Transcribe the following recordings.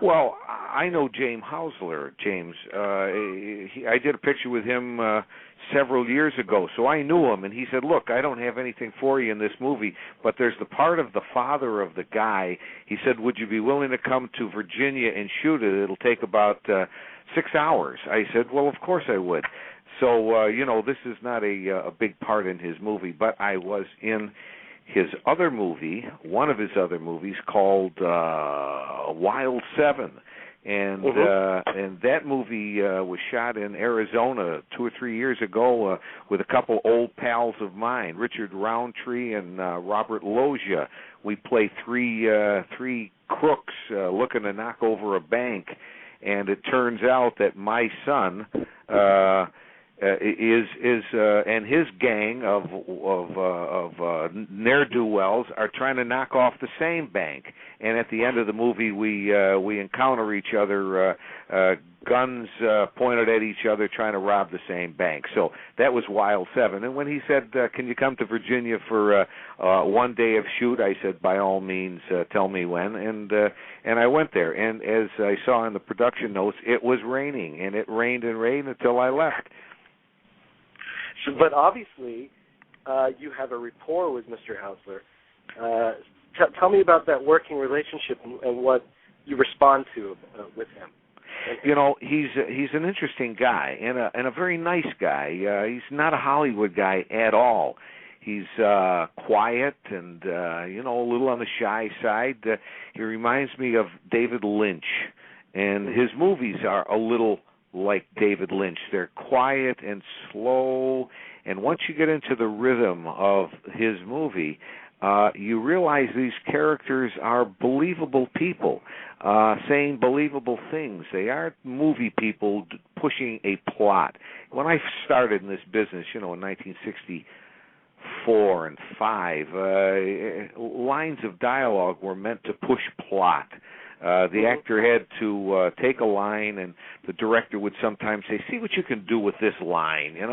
Well, I know James Hausler, James. I did a picture with him several years ago, so I knew him, and he said, look, I don't have anything for you in this movie, but there's the part of the father of the guy. He said, would you be willing to come to Virginia and shoot it? It'll take about 6 hours. I said, well, of course I would. So, this is not a big part in his movie, but I was in his other movie, one of his other movies called Wild 7. And that movie was shot in Arizona 2 or 3 years ago with a couple old pals of mine, Richard Roundtree and Robert Loggia. We play three crooks looking to knock over a bank, and it turns out that my son and his gang of ne'er-do-wells are trying to knock off the same bank. And at the end of the movie, we encounter each other, guns pointed at each other, trying to rob the same bank. So that was Wild 7. And when he said, "Can you come to Virginia for 1 day of shoot?" I said, "By all means, tell me when." And I went there. And as I saw in the production notes, it was raining, and it rained and rained until I left. But obviously, you have a rapport with Mr. Hausler. Tell me about that working relationship and what you respond to with him. He's an interesting guy and a very nice guy. He's not a Hollywood guy at all. He's quiet and a little on the shy side. He reminds me of David Lynch, and his movies are a little like David Lynch. They're quiet and slow, and once you get into the rhythm of his movie, you realize these characters are believable people, saying believable things. They aren't movie people pushing a plot. When I started in this business, in 1964 and 5, lines of dialogue were meant to push plot. The actor had to take a line, and the director would sometimes say, "See what you can do with this line," and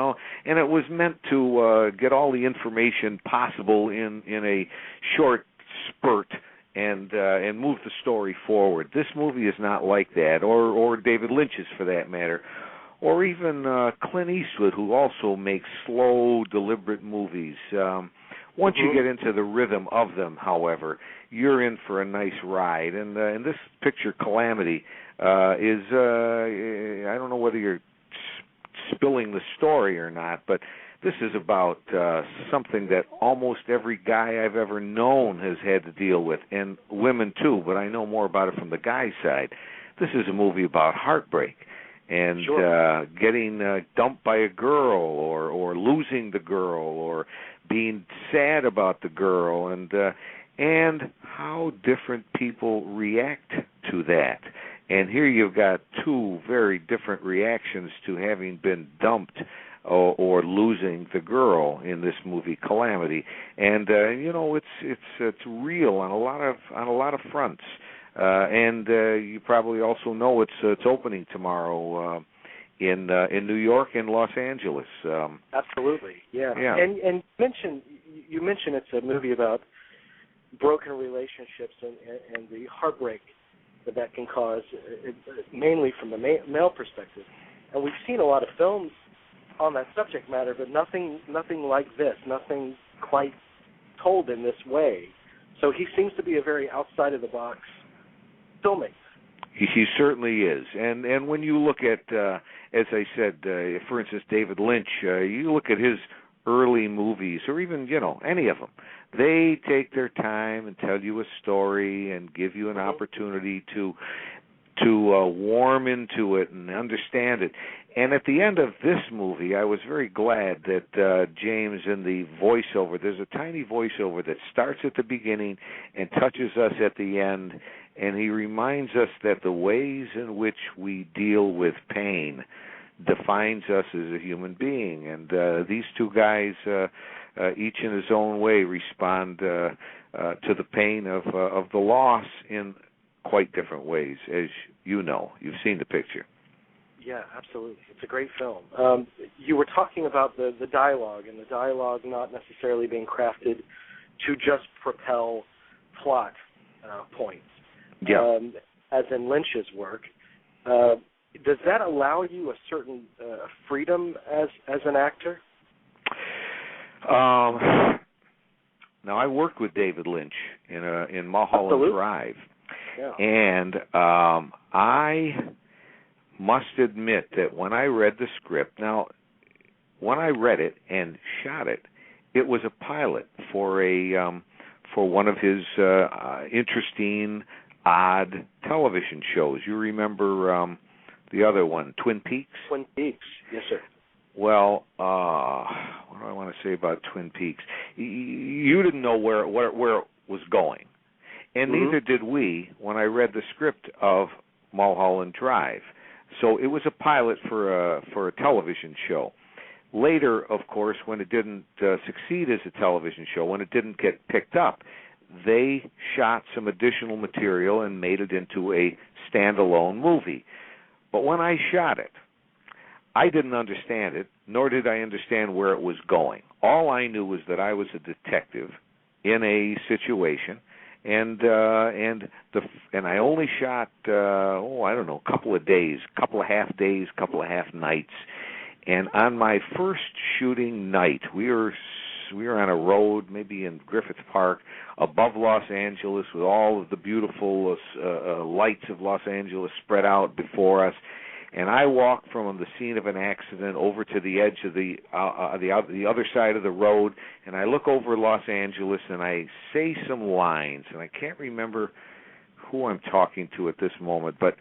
it was meant to get all the information possible in a short spurt and move the story forward. This movie is not like that, or David Lynch's for that matter, or even Clint Eastwood, who also makes slow, deliberate movies. Once you get into the rhythm of them, however, you're in for a nice ride. And this picture, Calamity, is, I don't know whether you're spilling the story or not, but this is about something that almost every guy I've ever known has had to deal with, and women too, but I know more about it from the guy's side. This is a movie about heartbreak. And getting dumped by a girl, or losing the girl, or being sad about the girl, and how different people react to that. And here you've got two very different reactions to having been dumped or losing the girl in this movie, Calamity. And it's real on a lot of fronts. And you probably also know it's opening tomorrow in New York and Los Angeles. Absolutely, yeah. And you mentioned it's a movie about broken relationships and the heartbreak that can cause, mainly from the male perspective. And we've seen a lot of films on that subject matter, but nothing like this, nothing quite told in this way. So he seems to be a very outside of the box filmmaker. He certainly is, and when you look at, as I said, for instance, David Lynch, you look at his early movies, or even any of them, they take their time and tell you a story and give you an opportunity to warm into it and understand it. And at the end of this movie, I was very glad that James, in the voiceover, there's a tiny voiceover that starts at the beginning and touches us at the end, and he reminds us that the ways in which we deal with pain defines us as a human being. And these two guys, each in his own way, respond to the pain of the loss in quite different ways, as you know. You've seen the picture. Yeah, absolutely. It's a great film. You were talking about the dialogue, and the dialogue not necessarily being crafted to just propel plot points. Yeah. as in Lynch's work, does that allow you a certain freedom as an actor? Now, I worked with David Lynch in Mulholland Drive, and I must admit that when I read the script, now, when I read it and shot it, it was a pilot for one of his interesting, odd television shows. You remember the other one, Twin Peaks? Twin Peaks, yes, sir. Well, what do I want to say about Twin Peaks? You didn't know where it was going, and neither did we when I read the script of Mulholland Drive. So it was a pilot for a television show. Later, of course, when it didn't succeed as a television show, when it didn't get picked up, they shot some additional material and made it into a standalone movie. But when I shot it, I didn't understand it, nor did I understand where it was going. All I knew was that I was a detective in a situation, and I only shot I don't know, a couple of days, couple of half days, couple of half nights. And on my first shooting night, we were on a road, maybe in Griffith Park, above Los Angeles, with all of the beautiful lights of Los Angeles spread out before us. And I walked from the scene of an accident over to the edge of the other side of the road, and I look over Los Angeles, and I say some lines, and I can't remember who I'm talking to at this moment, but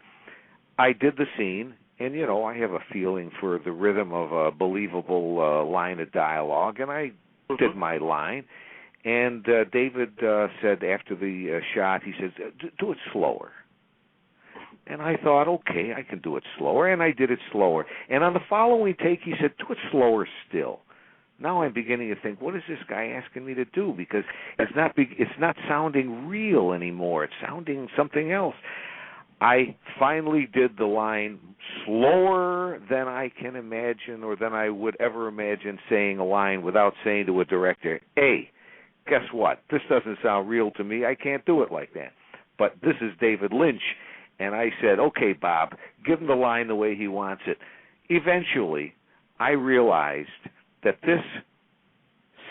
I did the scene. And, you know, I have a feeling for the rhythm of a believable line of dialogue, and I did my line. And David said after the shot, he says, do it slower. And I thought, okay, I can do it slower, and I did it slower. And on the following take, he said, do it slower still. Now I'm beginning to think, what is this guy asking me to do? Because it's not sounding real anymore. It's sounding something else. I finally did the line slower than I can imagine, or than I would ever imagine saying a line without saying to a director, hey, guess what? This doesn't sound real to me. I can't do it like that. But this is David Lynch. And I said, okay, Bob, give him the line the way he wants it. Eventually, I realized that this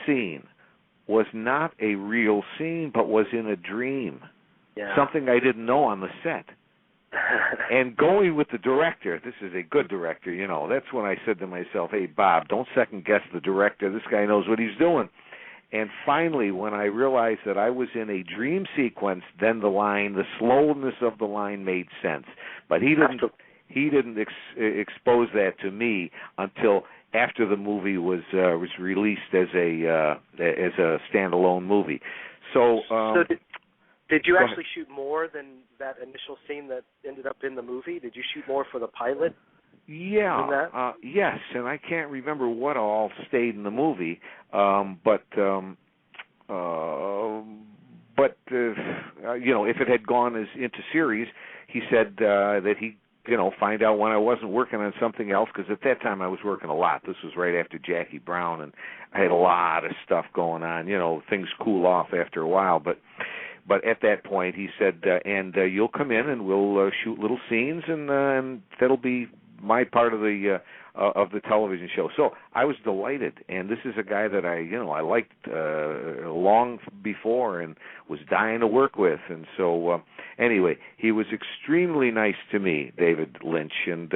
scene was not a real scene, but was in a dream. Yeah. Something I didn't know on the set. And going with the director, this is a good director, you know, that's when I said to myself, hey, Bob, don't second-guess the director. This guy knows what he's doing. And finally, when I realized that I was in a dream sequence, then the slowness of the line made sense. But he didn't expose that to me until after the movie was released as a standalone movie. So did you actually shoot more than that initial scene that ended up in the movie? Did you shoot more for the pilot? Yeah, yes, and I can't remember what all stayed in the movie, but you know, if it had gone into series, he said that he, you know, find out when I wasn't working on something else, because at that time I was working a lot. This was right after Jackie Brown, and I had a lot of stuff going on. You know, things cool off after a while, but at that point he said, and you'll come in and we'll shoot little scenes, and that'll be my part of the television show. So I was delighted, and this is a guy that I liked long before and was dying to work with. And so anyway, he was extremely nice to me, David Lynch, and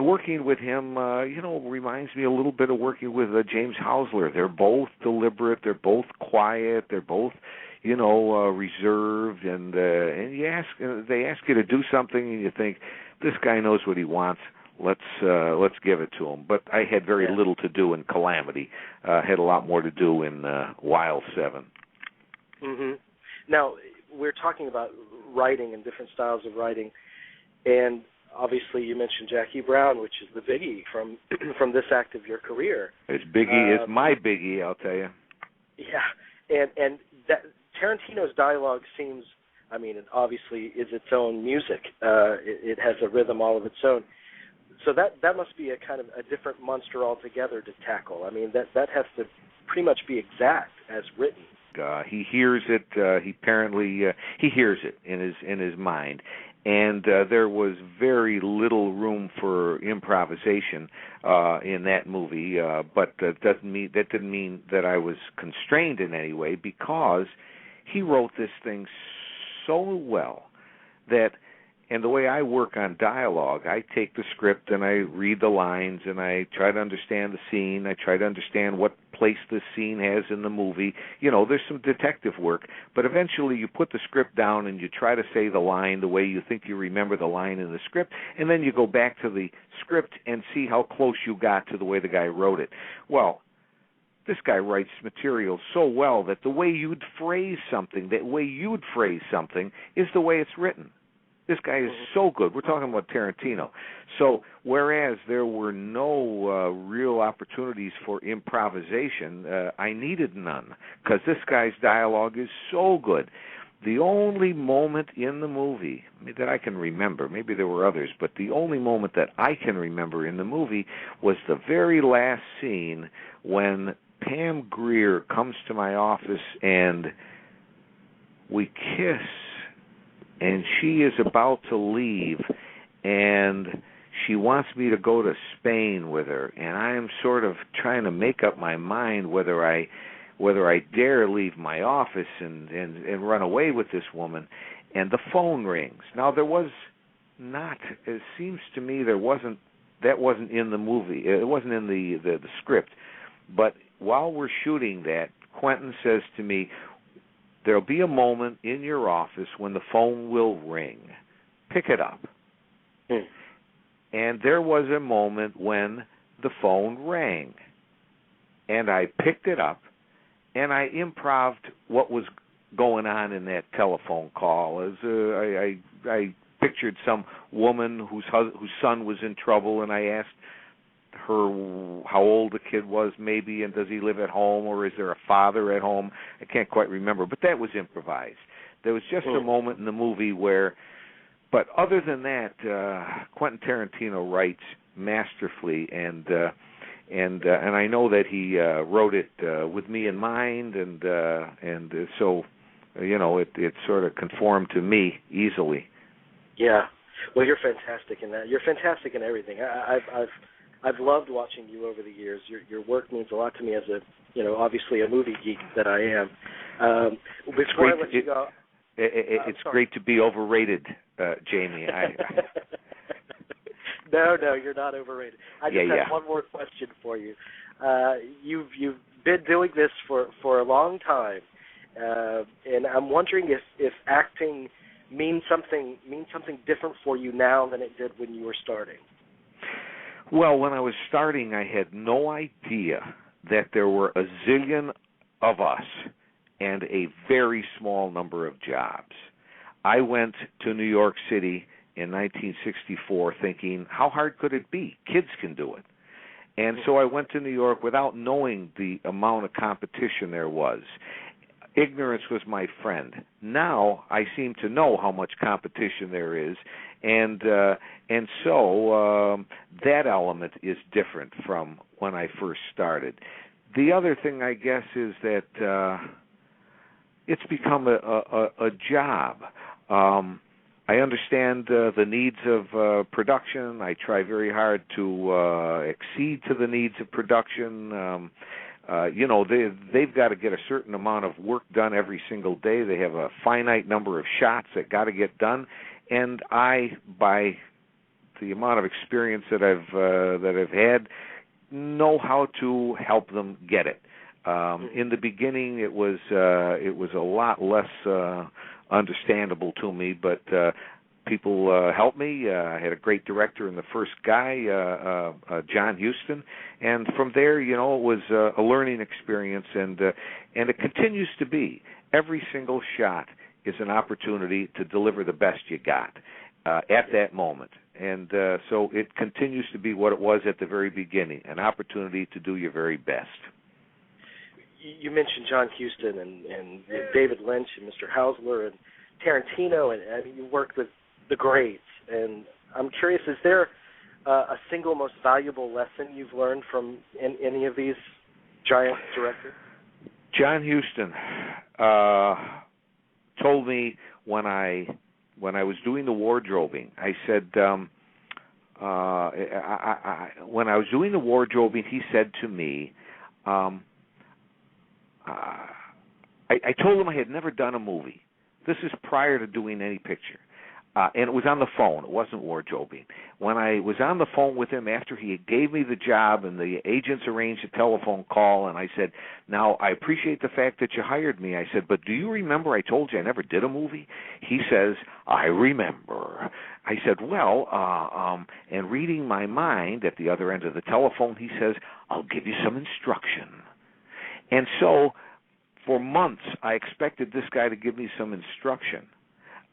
working with him, reminds me a little bit of working with James Houseler. They're both deliberate, they're both quiet, they're both reserved, and they ask you to do something, and you think, this guy knows what he wants. Let's give it to him. But I had very little to do in Calamity. Had a lot more to do in Wild 7. Mm-hmm. Now, we're talking about writing and different styles of writing, and obviously you mentioned Jackie Brown, which is the biggie from this act of your career. It's my biggie, I'll tell you. Yeah, and that Tarantino's dialogue seems, I mean, it obviously is its own music. It has a rhythm all of its own. So that must be a kind of a different monster altogether to tackle. I mean, that has to pretty much be exact as written. He hears it. He hears it in his mind, and there was very little room for improvisation in that movie. But that didn't mean that I was constrained in any way, because he wrote this thing so well that. And the way I work on dialogue, I take the script and I read the lines and I try to understand the scene. I try to understand what place the scene has in the movie. You know, there's some detective work, but eventually you put the script down and you try to say the line the way you think you remember the line in the script, and then you go back to the script and see how close you got to the way the guy wrote it. Well, this guy writes material so well that the way you'd phrase something is the way it's written. This guy is so good. We're talking about Tarantino. So whereas there were no real opportunities for improvisation, I needed none, because this guy's dialogue is so good. The only moment in the movie that I can remember, maybe there were others, but the only moment that I can remember in the movie was the very last scene when Pam Grier comes to my office and we kiss. And she is about to leave, and she wants me to go to Spain with her, and I'm sort of trying to make up my mind whether I dare leave my office and run away with this woman. And the phone rings. Now, there was not, it seems to me that wasn't in the movie. It wasn't in the script. But while we're shooting that, Quentin says to me, "There'll be a moment in your office when the phone will ring. Pick it up." And there was a moment when the phone rang. And I picked it up, and I improv'd what was going on in that telephone call. As I pictured some woman whose son was in trouble, and I asked her how old the kid was, maybe, and does he live at home, or is there a father at home? I can't quite remember, but that was improvised. There was just a moment in the movie where, but other than that, Quentin Tarantino writes masterfully, and I know that he wrote it with me in mind, and so you know it sort of conformed to me easily. Yeah, well, you're fantastic in that. You're fantastic in everything. I've loved watching you over the years. Your work means a lot to me as obviously a movie geek that I am. Before I let you go, it's great to be overrated, Jamie. No, you're not overrated. I just have one more question for you. You've been doing this for a long time, and I'm wondering if acting means something different for you now than it did when you were starting. Well, when I was starting, I had no idea that there were a zillion of us and a very small number of jobs. I went to New York City in 1964 thinking, how hard could it be? Kids can do it. And so I went to New York without knowing the amount of competition there was. Ignorance was my friend. Now I seem to know how much competition there is, and so that element is different from when I first started. The other thing, I guess, is that it's become a job. I understand the needs of production. I try very hard to accede to the needs of production. They've got to get a certain amount of work done every single day. They have a finite number of shots that got to get done, and I, by the amount of experience that I've had, know how to help them get it. In the beginning, it was a lot less understandable to me, but people helped me. I had a great director in the first guy, John Huston, and from there, it was a learning experience, and it continues to be. Every single shot is an opportunity to deliver the best you got at that moment, and so it continues to be what it was at the very beginning, an opportunity to do your very best. You mentioned John Huston and David Lynch and Mr. Haussler and Tarantino, and you worked with the greats. And I'm curious, is there a single most valuable lesson you've learned from any of these giant directors? John Huston told me when I when I was doing the wardrobing, I said, when I was doing the wardrobing, he said to me, I told him I had never done a movie. This is prior to doing any picture. And it was on the phone. It wasn't wardrobing. When I was on the phone with him after he gave me the job and the agents arranged a telephone call, and I said, now, I appreciate the fact that you hired me. I said, but do you remember I told you I never did a movie? He says, I remember. I said, well, and reading my mind at the other end of the telephone, he says, I'll give you some instruction. And so for months I expected this guy to give me some instruction.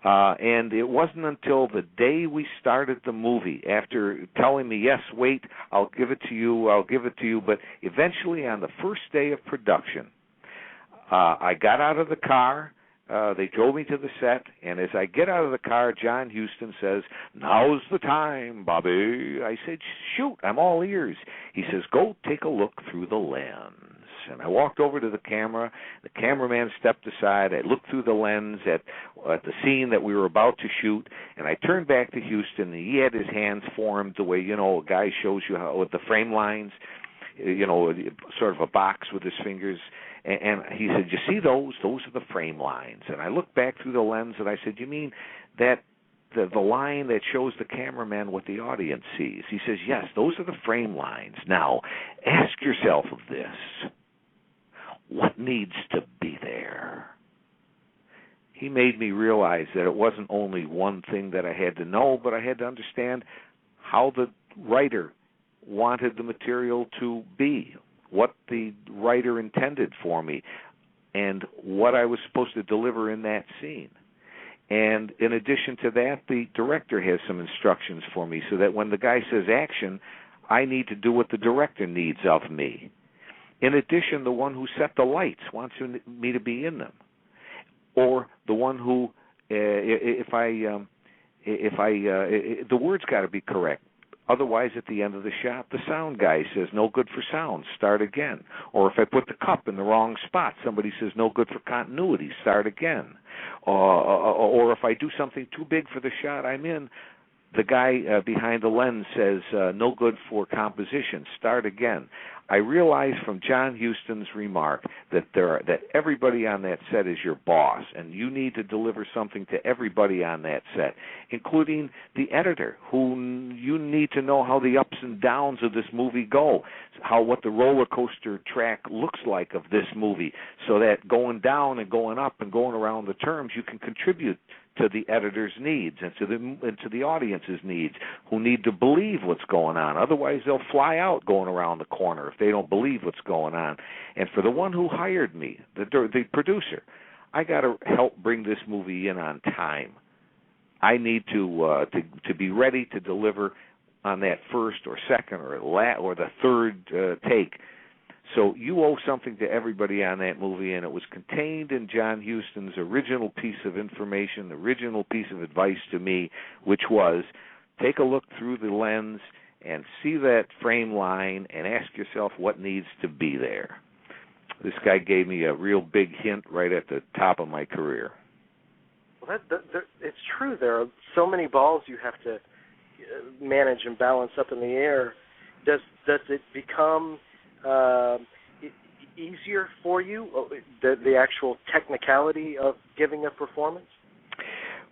And it wasn't until the day we started the movie, after telling me, yes, wait, I'll give it to you, but eventually on the first day of production, I got out of the car, they drove me to the set, and as I get out of the car, John Huston says, now's the time, Bobby. I said, shoot, I'm all ears. He says, go take a look through the lens. And I walked over to the camera. The cameraman stepped aside. I looked through the lens at the scene that we were about to shoot, and I turned back to Huston, and he had his hands formed the way, a guy shows you how with the frame lines, sort of a box with his fingers. And he said, you see those? Those are the frame lines. And I looked back through the lens, and I said, you mean that the line that shows the cameraman what the audience sees? He says, yes, those are the frame lines. Now, ask yourself this. What needs to be there? He made me realize that it wasn't only one thing that I had to know, but I had to understand how the writer wanted the material to be, what the writer intended for me, and what I was supposed to deliver in that scene. And in addition to that, the director has some instructions for me so that when the guy says action, I need to do what the director needs of me. In addition, the one who set the lights wants me to be in them, or the one who, the words got to be correct. Otherwise, at the end of the shot, the sound guy says, no good for sound, start again. Or if I put the cup in the wrong spot, somebody says, no good for continuity, start again. Or if I do something too big for the shot I'm in, the guy behind the lens says, no good for composition, start again. I realized from John Huston's remark that everybody on that set is your boss, and you need to deliver something to everybody on that set, including the editor, who you need to know how the ups and downs of this movie go, what the roller coaster track looks like of this movie, so that going down and going up and going around the terms, you can contribute to the editor's needs and to the audience's needs, who need to believe what's going on. Otherwise, they'll fly out going around the corner if they don't believe what's going on. And for the one who hired me, the producer, I got to help bring this movie in on time. I need to be ready to deliver on that first or second or the third take. So you owe something to everybody on that movie, and it was contained in John Huston's original piece of information, the original piece of advice to me, which was take a look through the lens and see that frame line and ask yourself what needs to be there. This guy gave me a real big hint right at the top of my career. Well, it's true. There are so many balls you have to manage and balance up in the air. Does it become easier for you, the actual technicality of giving a performance?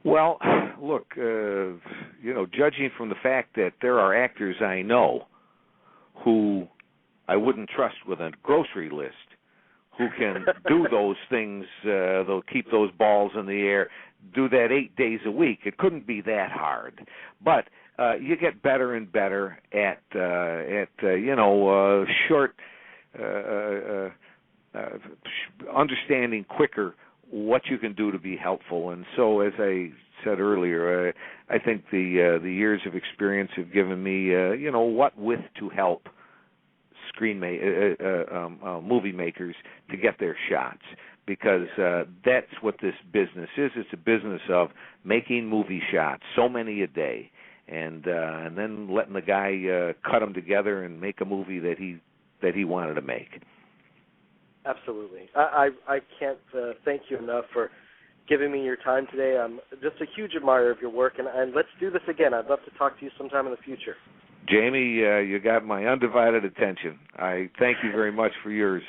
Well, look, judging from the fact that there are actors I know who I wouldn't trust with a grocery list, who can do those things, they'll keep those balls in the air, do that 8 days a week. It couldn't be that hard. But you get better and better at short, understanding quicker what you can do to be helpful. And so, as I said earlier, I think the years of experience have given me, what with to help movie makers to get their shots. Because that's what this business is. It's a business of making movie shots, so many a day, and then letting the guy cut them together and make a movie that he wanted to make. Absolutely. I can't thank you enough for giving me your time today. I'm just a huge admirer of your work, and let's do this again. I'd love to talk to you sometime in the future. Jamie, you got my undivided attention. I thank you very much for yours.